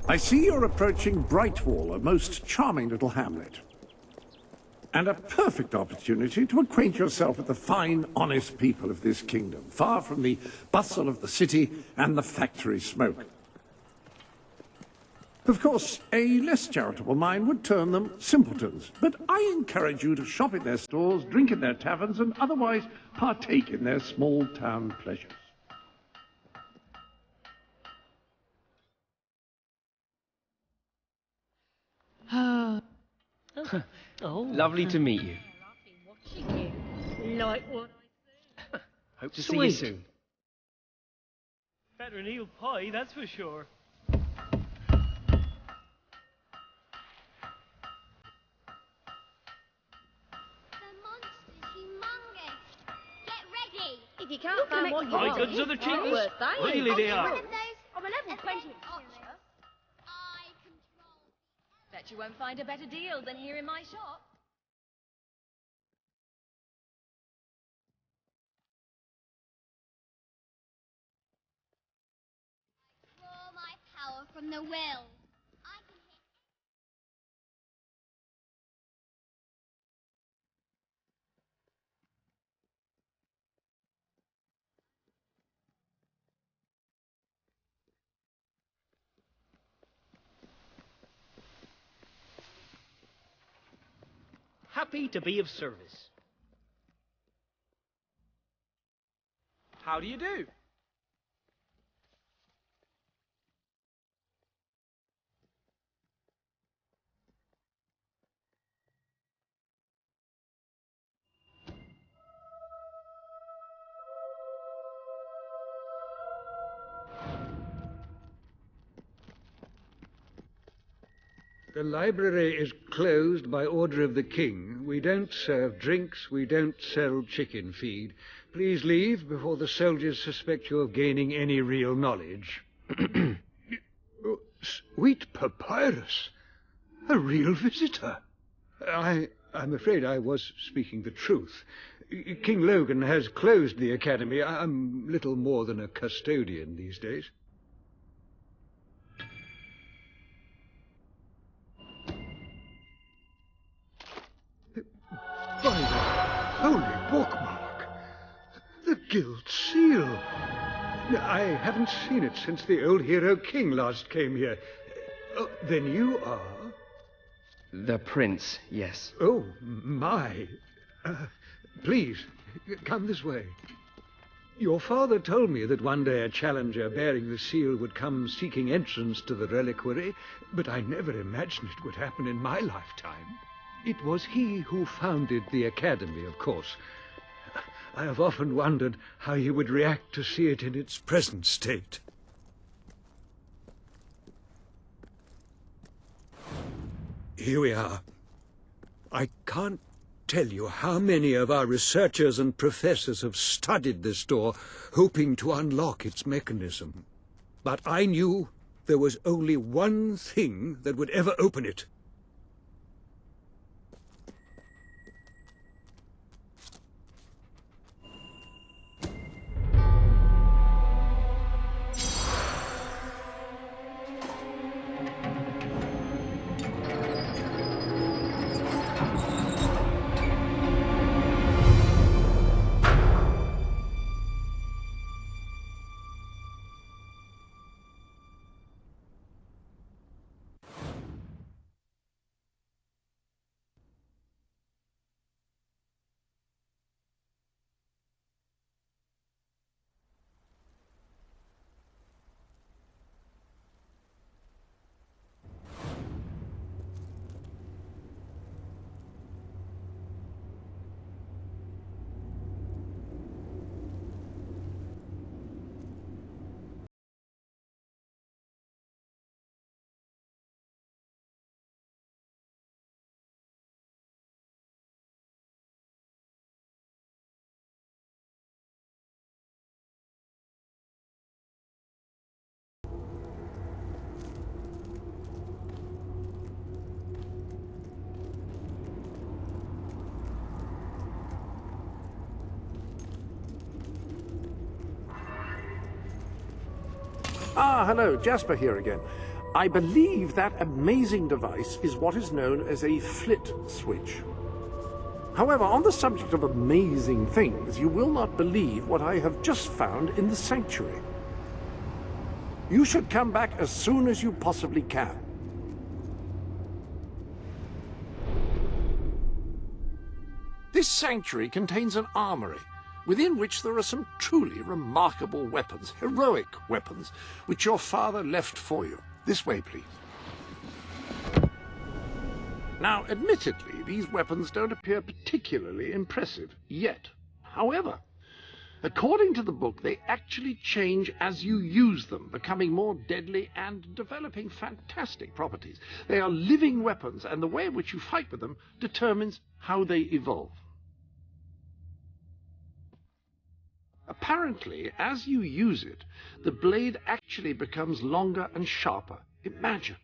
I see you're approaching Brightwall, a most charming little hamlet. And a perfect opportunity to acquaint yourself with the fine, honest people of this kingdom, far from the bustle of the city and the factory smoke. Of course, a less charitable mind would term them simpletons, but I encourage you to shop in their stores, drink in their taverns, and otherwise partake in their small-town pleasures. Oh. Lovely to meet you. Like what? Hope to see you soon. Better than eel pie, that's for sure. The monster's humongous. Get ready. If you can't find what you My want, goods are the it's not cheapest. worth buying. Really they are. One of those. I'm a level 20. I control. Bet you won't find a better deal than here in my shop. Draw my power from the will. I can hit. Happy to be of service. How do you do? The library is closed by order of the king. We don't serve drinks. We don't sell chicken feed. Please leave before the soldiers suspect you of gaining any real knowledge. Sweet papyrus. A real visitor. I'm afraid I was speaking the truth. King Logan has closed the academy. I'm little more than a custodian these days. By the holy bookmark! The Guild Seal! I haven't seen it since the old hero king last came here. Oh, then you are? The prince, yes. Oh, my. Please, come this way. Your father told me that one day a challenger bearing the seal would come seeking entrance to the reliquary, but I never imagined it would happen in my lifetime. It was he who founded the academy, of course. I have often wondered how he would react to see it in its present state. Here we are. I can't tell you how many of our researchers and professors have studied this door, hoping to unlock its mechanism. But I knew there was only one thing that would ever open it. Ah, hello, Jasper here again. I believe that amazing device is what is known as a flit switch. However, on the subject of amazing things, you will not believe what I have just found in the sanctuary. You should come back as soon as you possibly can. This sanctuary contains an armory, within which there are some truly remarkable weapons, heroic weapons, which your father left for you. This way, please. Now, admittedly, these weapons don't appear particularly impressive yet. However, according to the book, they actually change as you use them, becoming more deadly and developing fantastic properties. They are living weapons, and the way in which you fight with them determines how they evolve. Apparently, as you use it, the blade actually becomes longer and sharper. Imagine.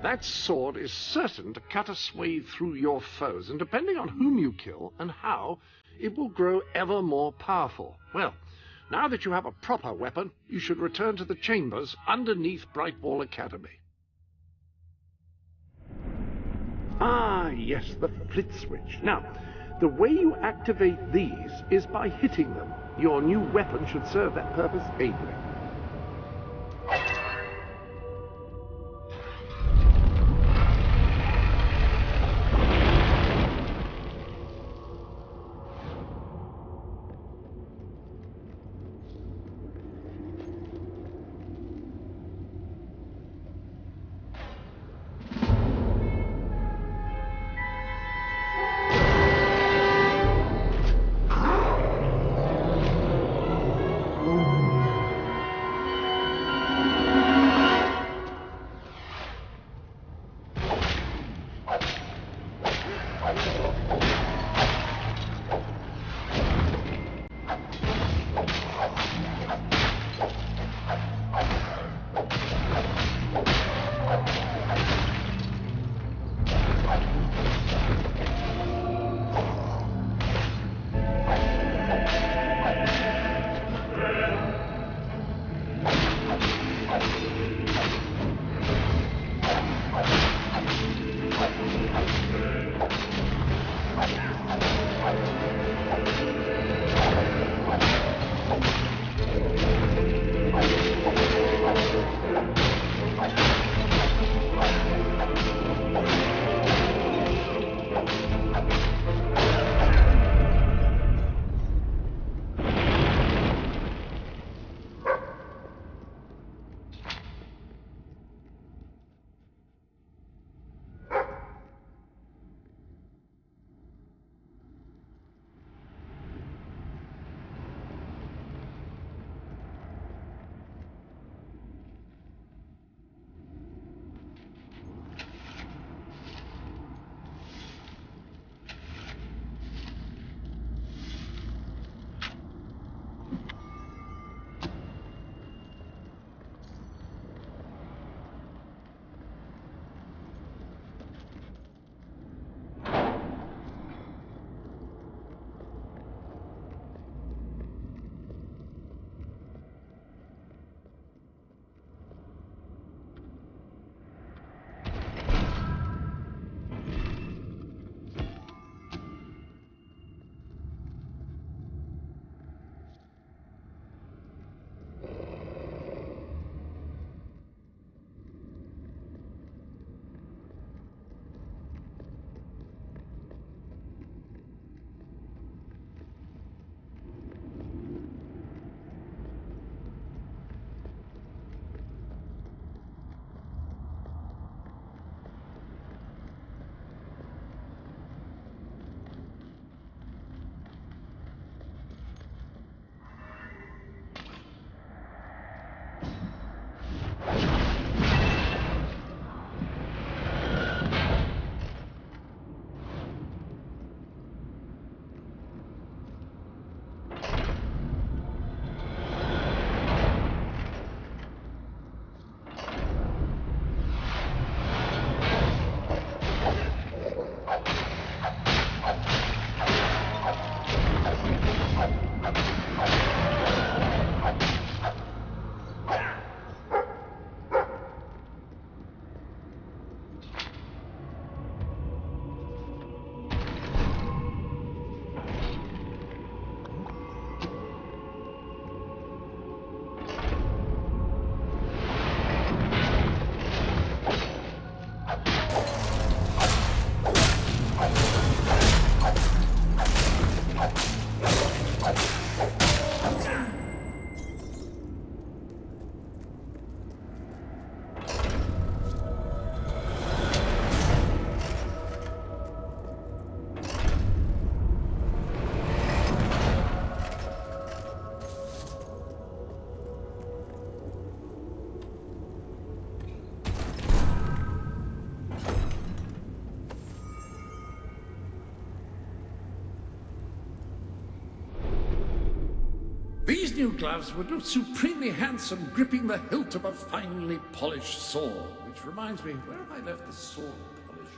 That sword is certain to cut a swathe through your foes, and depending on whom you kill and how, it will grow ever more powerful. Well, now that you have a proper weapon, you should return to the chambers underneath Brightwall Academy. Ah, yes, the flit switch. Now, the way you activate these is by hitting them. Your new weapon should serve that purpose ably. These new gloves would look supremely handsome gripping the hilt of a finely polished sword. Which reminds me, where have I left the sword polish?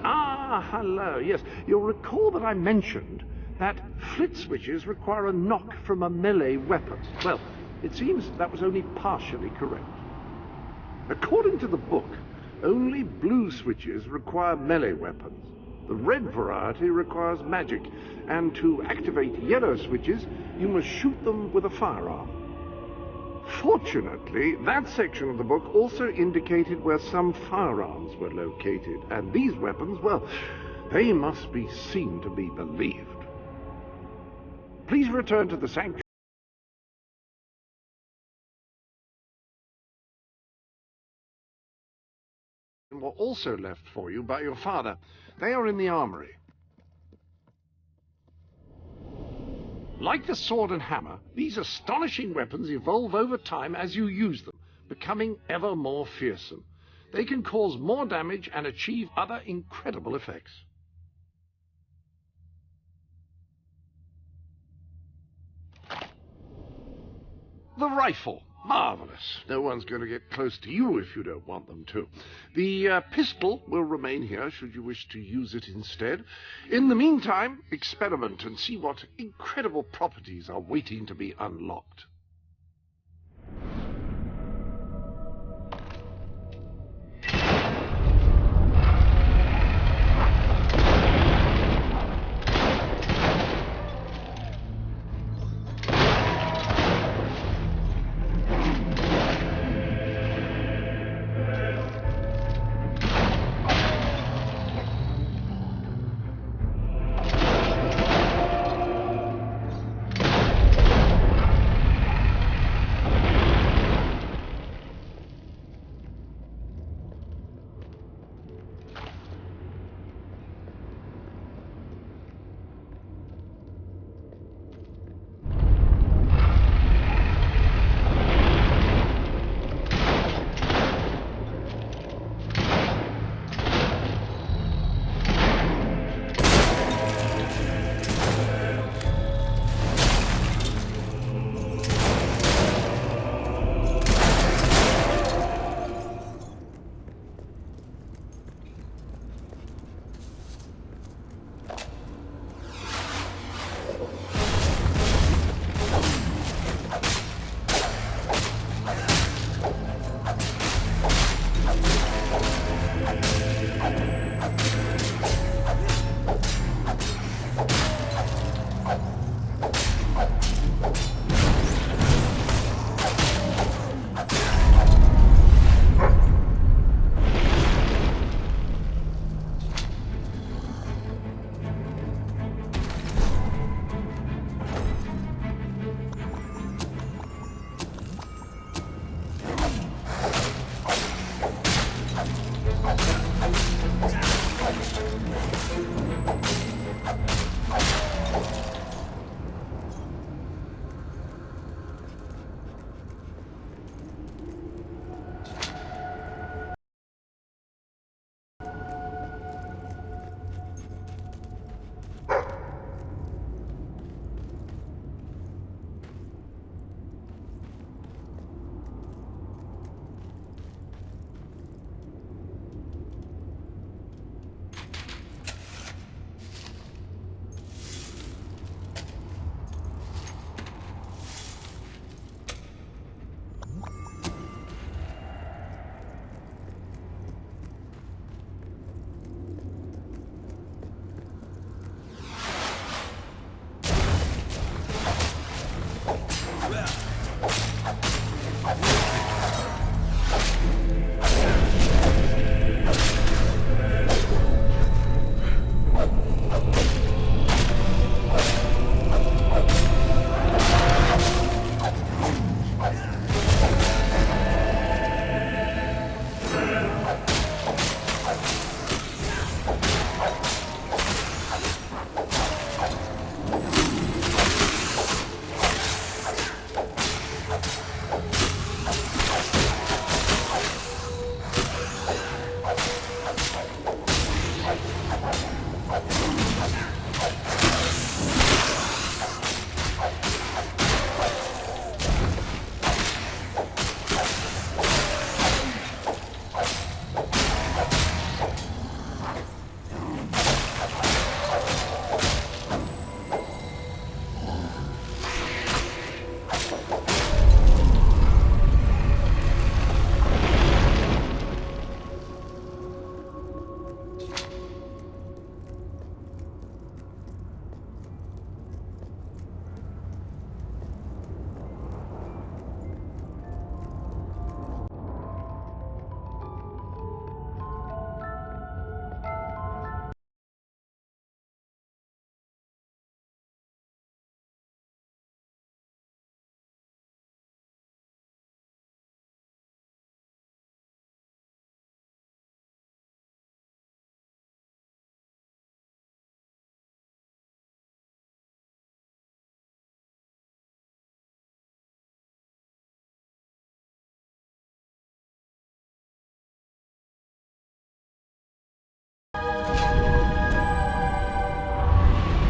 Ah, hello. Yes, you'll recall that I mentioned that flit switches require a knock from a melee weapon. Well, it seems that was only partially correct. According to the book, only blue switches require melee weapons. The red variety requires magic, and to activate yellow switches, you must shoot them with a firearm. Fortunately, that section of the book also indicated where some firearms were located, and these weapons, well, they must be seen to be believed. Please return to the sanctuary. Were also left for you by your father. They are in the armory. Like the sword and hammer, these astonishing weapons evolve over time as you use them, becoming ever more fearsome. They can cause more damage and achieve other incredible effects. The rifle. Marvelous. No one's going to get close to you if you don't want them to. The pistol will remain here should you wish to use it instead. In the meantime, experiment and see what incredible properties are waiting to be unlocked.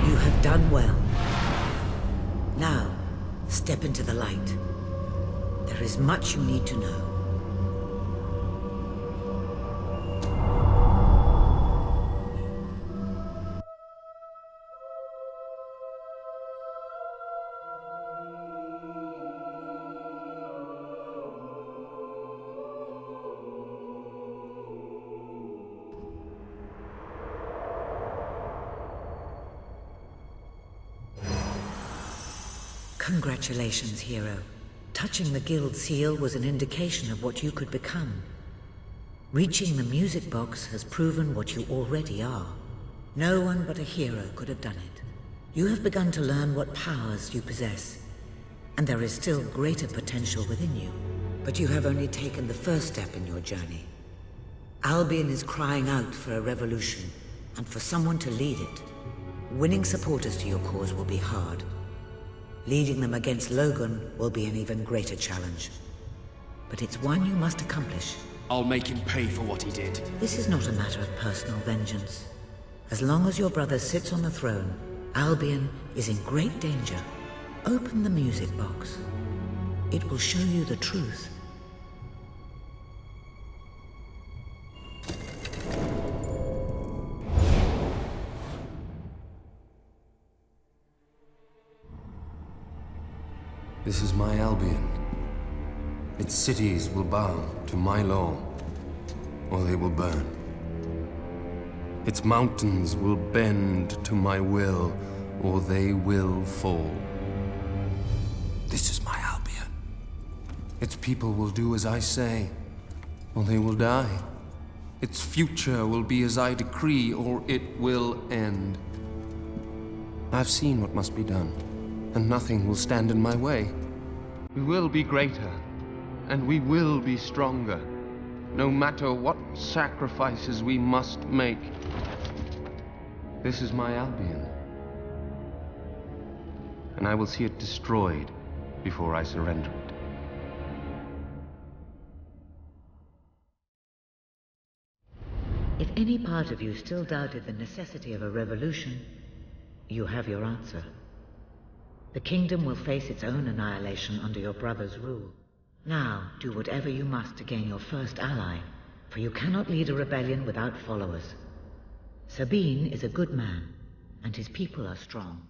You have done well. Now, step into the light. There is much you need to know. Congratulations, hero. Touching the guild seal was an indication of what you could become. Reaching the music box has proven what you already are. No one but a hero could have done it. You have begun to learn what powers you possess, and there is still greater potential within you. But you have only taken the first step in your journey. Albion is crying out for a revolution, and for someone to lead it. Winning supporters to your cause will be hard. Leading them against Logan will be an even greater challenge. But it's one you must accomplish. I'll make him pay for what he did. This is not a matter of personal vengeance. As long as your brother sits on the throne, Albion is in great danger. Open the music box. It will show you the truth. This is my Albion. Its cities will bow to my law, or they will burn. Its mountains will bend to my will, or they will fall. This is my Albion. Its people will do as I say, or they will die. Its future will be as I decree, or it will end. I've seen what must be done, and nothing will stand in my way. We will be greater, and we will be stronger, no matter what sacrifices we must make. This is my Albion, and I will see it destroyed before I surrender it. If any part of you still doubted the necessity of a revolution, you have your answer. The kingdom will face its own annihilation under your brother's rule. Now, do whatever you must to gain your first ally, for you cannot lead a rebellion without followers. Sabine is a good man, and his people are strong.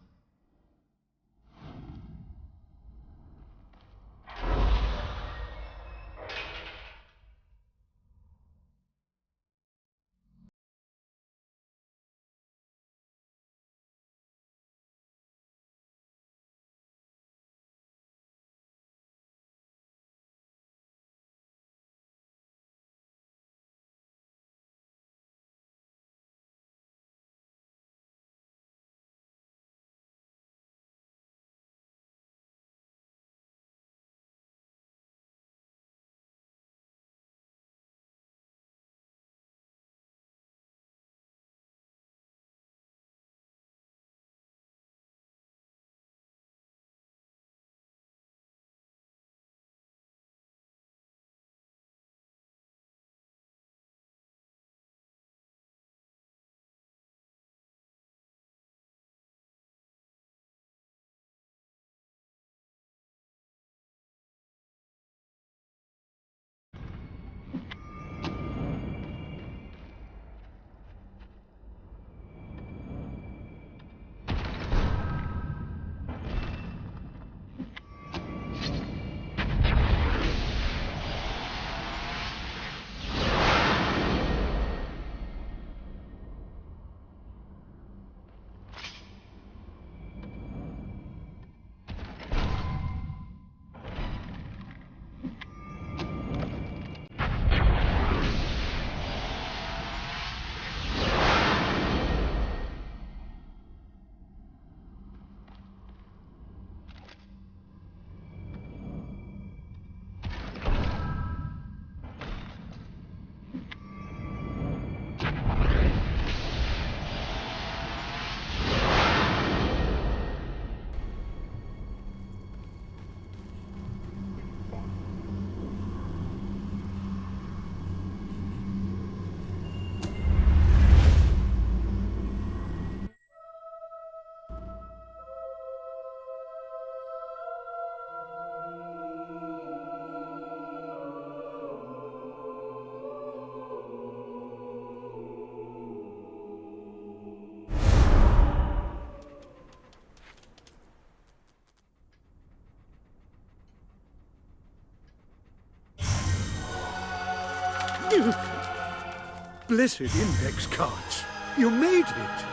blessed index cards! You made it!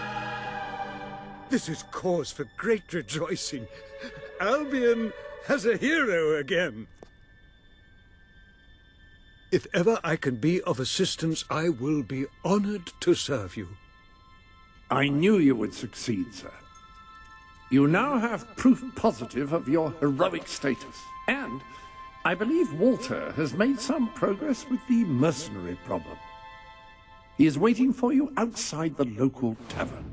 This is cause for great rejoicing. Albion has a hero again. If ever I can be of assistance, I will be honored to serve you. I knew you would succeed, sir. You now have proof positive of your heroic status. And I believe Walter has made some progress with the mercenary problem. He is waiting for you outside the local tavern.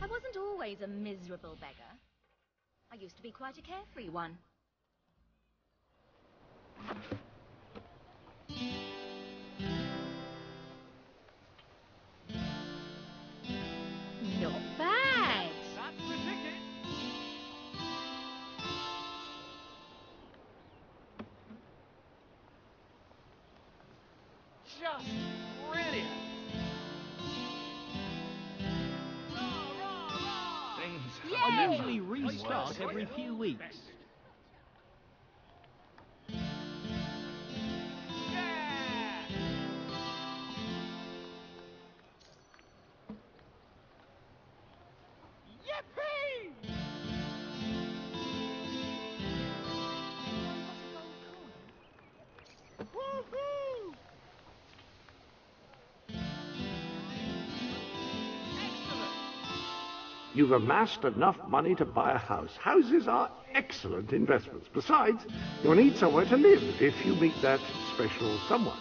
I wasn't always a miserable beggar. I used to be quite a carefree one. Not bad. That's the ticket. Just brilliant. I usually restart every few weeks. You've amassed enough money to buy a house. Houses are excellent investments. Besides, you'll need somewhere to live if you meet that special someone.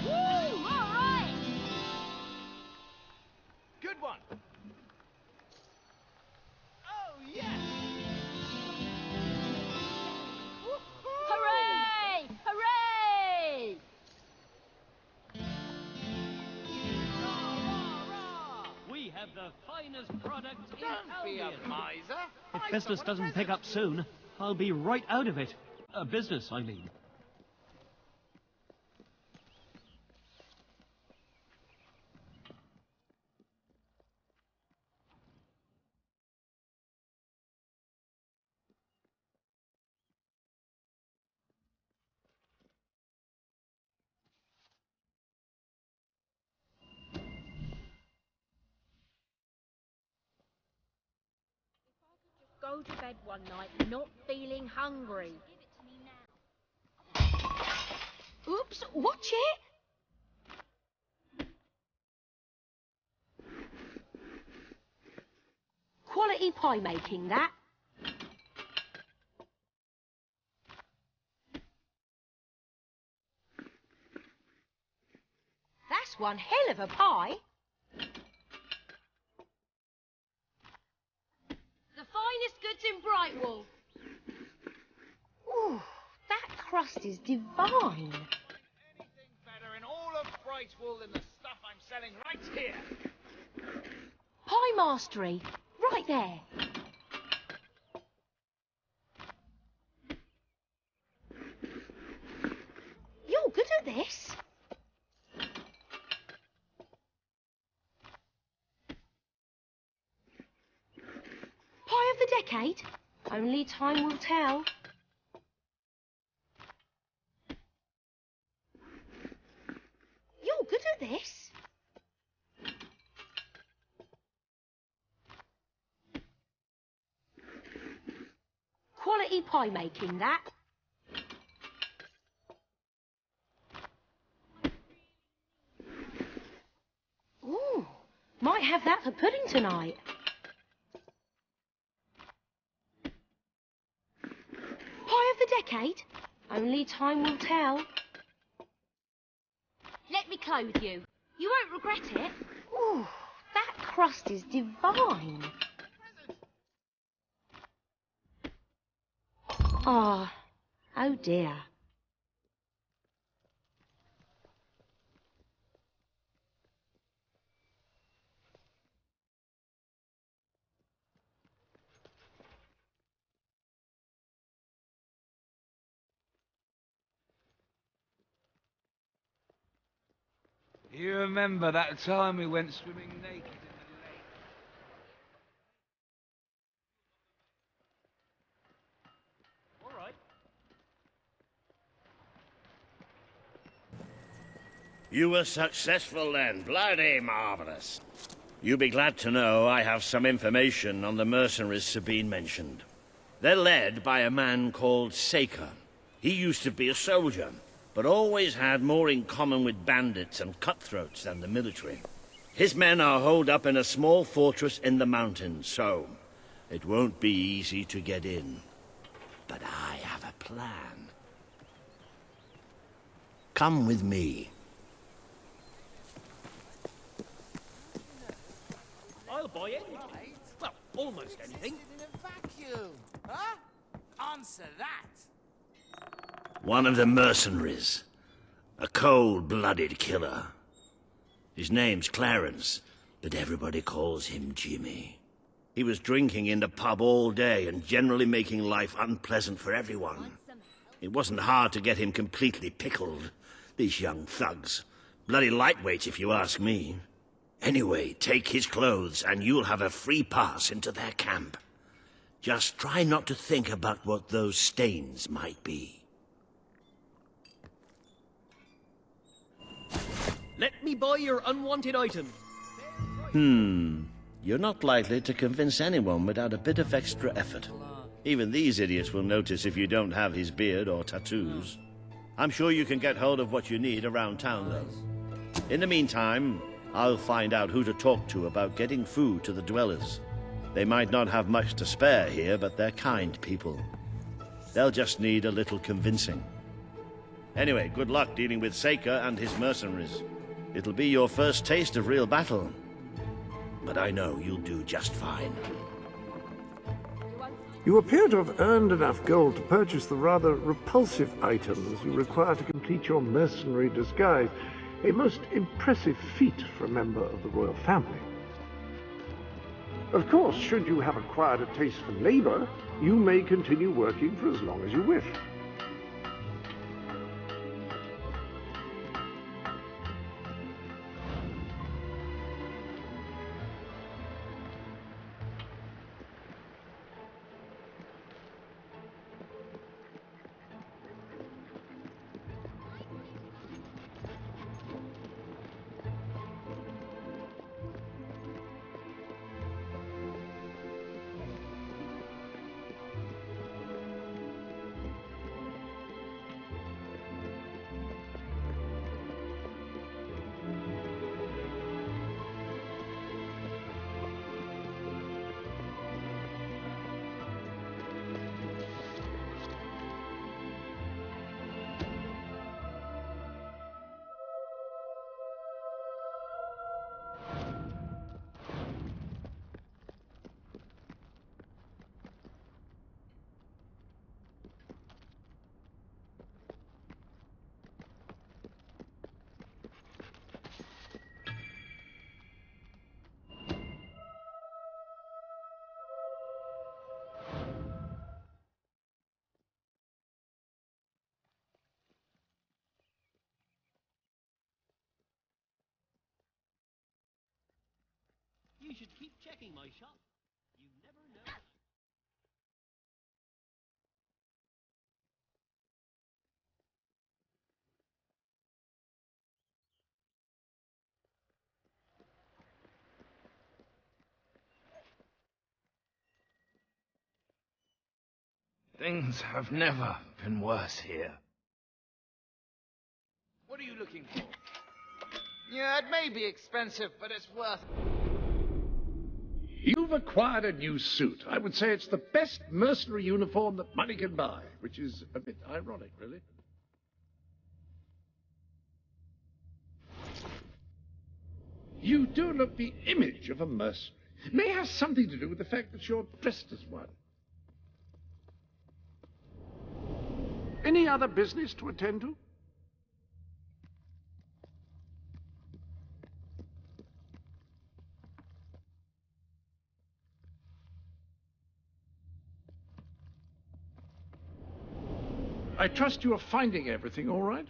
Woo! All right. Good one. Oh yes. Hooray! Hooray! We have the finest product in Don't be a Albion. miser. If business doesn't pick up soon, I'll be right out of it. Business, I mean. Go to bed one night not feeling hungry. Oops, watch it! Quality pie making, that. That's one hell of a pie. The finest goods in Brightwall. Ooh, that crust is divine. Anything better in all of Brightwall than the stuff I'm selling right here. Pie mastery, right there. You're good at this. Pie of the decade? Only time will tell. You're good at this. Quality pie making, that. Ooh, might have that for pudding tonight. Pie of the decade? Only time will tell. Let me clothe you. You won't regret it. Ooh, that crust is divine. Ah, oh dear. You remember that time we went swimming naked in the lake? All right. You were successful then. Bloody marvelous. You'll be glad to know I have some information on the mercenaries Sabine mentioned. They're led by a man called Saker. He used to be a soldier, but always had more in common with bandits and cutthroats than the military. His men are holed up in a small fortress in the mountains, so it won't be easy to get in. But I have a plan. Come with me. I'll buy anything. Well, almost anything. In a vacuum, huh? Answer that. One of the mercenaries. A cold-blooded killer. His name's Clarence, but everybody calls him Jimmy. He was drinking in the pub all day and generally making life unpleasant for everyone. It wasn't hard to get him completely pickled. These young thugs. Bloody lightweights, if you ask me. Anyway, take his clothes and you'll have a free pass into their camp. Just try not to think about what those stains might be. Let me buy your unwanted item. You're not likely to convince anyone without a bit of extra effort. Even these idiots will notice if you don't have his beard or tattoos. I'm sure you can get hold of what you need around town, though. In the meantime, I'll find out who to talk to about getting food to the dwellers. They might not have much to spare here, but they're kind people. They'll just need a little convincing. Anyway, good luck dealing with Saker and his mercenaries. It'll be your first taste of real battle. But I know you'll do just fine. You appear to have earned enough gold to purchase the rather repulsive items you require to complete your mercenary disguise. A most impressive feat for a member of the royal family. Of course, should you have acquired a taste for labor, you may continue working for as long as you wish. I should keep checking my shop. You never know. Things have never been worse here. What are you looking for? Yeah, it may be expensive, but it's worth it. You've acquired a new suit. I would say it's the best mercenary uniform that money can buy, which is a bit ironic, really. You do look the image of a mercenary. May have something to do with the fact that you're dressed as one. Any other business to attend to? I trust you are finding everything all right?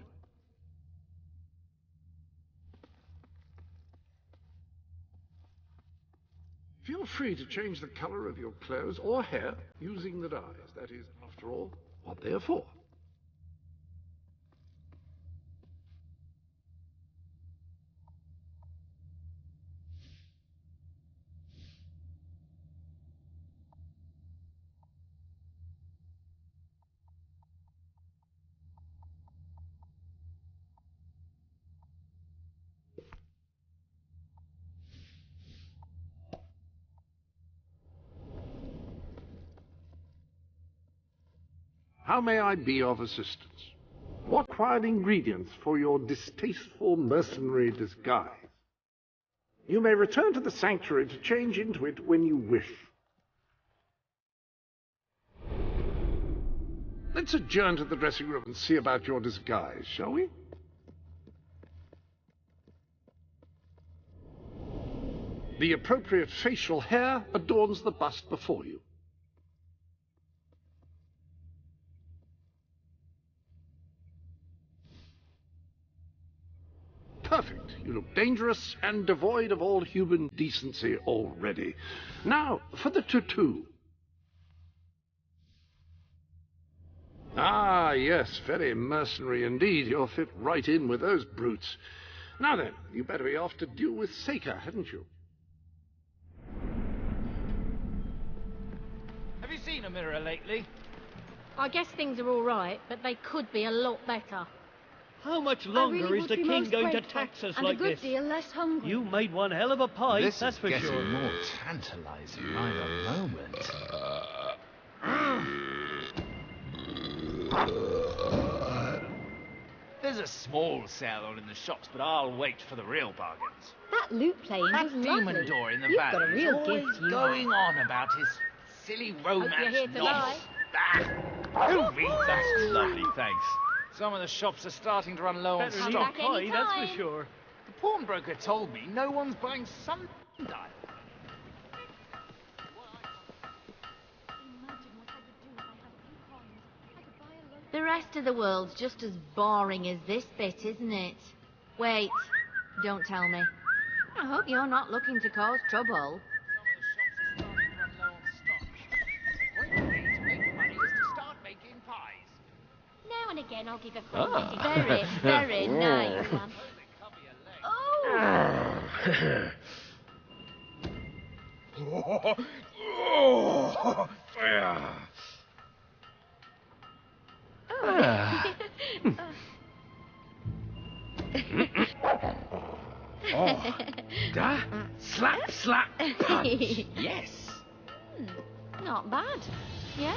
Feel free to change the color of your clothes or hair using the dyes. That is, after all, what they are for. How may I be of assistance? What required ingredients for your distasteful mercenary disguise? You may return to the sanctuary to change into it when you wish. Let's adjourn to the dressing room and see about your disguise, shall we? The appropriate facial hair adorns the bust before you. Perfect. You look dangerous and devoid of all human decency already. Now, for the tattoo. Ah, yes, very mercenary indeed. You'll fit right in with those brutes. Now then, you better be off to deal with Seika, hadn't you? Have you seen a mirror lately? I guess things are all right, but they could be a lot better. How much I longer really is would the be king most going to grateful, tax us and like a good this? deal less hungry. You made one hell of a pie, This that's is for getting sure. more tantalizing by the moment. There's a small sale on in the shops, but I'll wait for the real bargains. That lute playing That was demon lovely. door in the You've valley got a is real always gift, you going have. on about his silly romance you're here to novels. Who reads that? Lovely, thanks. Some of the shops are starting to run low on Better Come need a back stock. pie, that's anytime. for sure. The pawnbroker told me no one's buying sundial. The rest of the world's just as boring as this bit, isn't it? Wait, don't tell me. I hope you're not looking to cause trouble. Some of the shops are starting to run low on stock. The great way to make money is to start making pies. Now and again I'll give a friend a very nice one. They cover your legs. Oh! Da, slap, slap, punch. Yes. Not bad. Yeah?